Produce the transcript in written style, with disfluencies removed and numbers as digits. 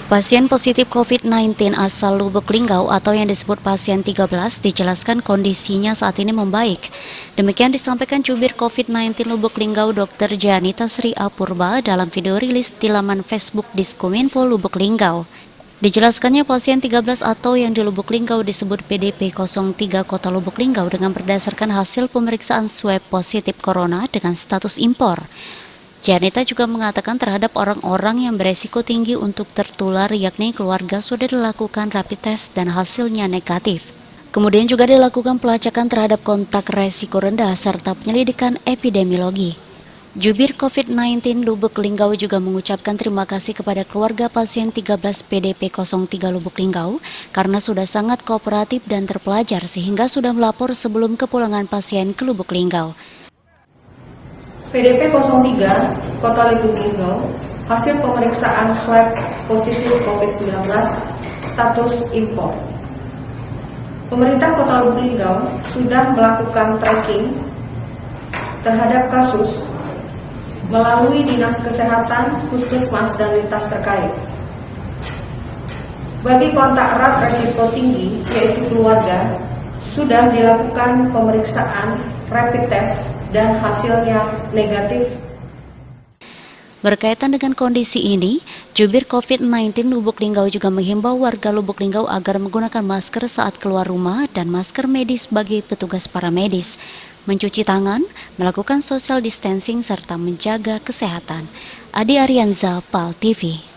Pasien positif COVID-19 asal Lubuk Linggau atau yang disebut pasien 13 dijelaskan kondisinya saat ini membaik. Demikian disampaikan jubir COVID-19 Lubuk Linggau Dr. Janita Sri Apurba dalam video rilis di laman Facebook Diskominfo Lubuk Linggau. Dijelaskannya pasien 13 atau yang di Lubuk Linggau disebut PDP 03 Kota Lubuk Linggau dengan berdasarkan hasil pemeriksaan swab positif corona dengan status impor. Janita juga mengatakan terhadap orang-orang yang beresiko tinggi untuk tertular yakni keluarga sudah dilakukan rapid test dan hasilnya negatif. Kemudian juga dilakukan pelacakan terhadap kontak resiko rendah serta penyelidikan epidemiologi. Jubir COVID-19 Lubuk Linggau juga mengucapkan terima kasih kepada keluarga pasien 13 PDP 03 Lubuk Linggau karena sudah sangat kooperatif dan terpelajar sehingga sudah melapor sebelum kepulangan pasien ke Lubuk Linggau. PDP 03 Kota Lubuk Linggau, hasil pemeriksaan swab positif COVID-19, status impor. Pemerintah Kota Lubuk Linggau sudah melakukan tracking terhadap kasus melalui Dinas Kesehatan, Puskesmas, dan lintas terkait. Bagi kontak erat resiko tinggi, yaitu keluarga, sudah dilakukan pemeriksaan rapid test dan hasilnya negatif. Berkaitan dengan kondisi ini, jubir COVID-19 Lubuk Linggau juga menghimbau warga Lubuk Linggau agar menggunakan masker saat keluar rumah dan masker medis bagi petugas paramedis, mencuci tangan, melakukan social distancing serta menjaga kesehatan. Adi Arianza, PAL TV.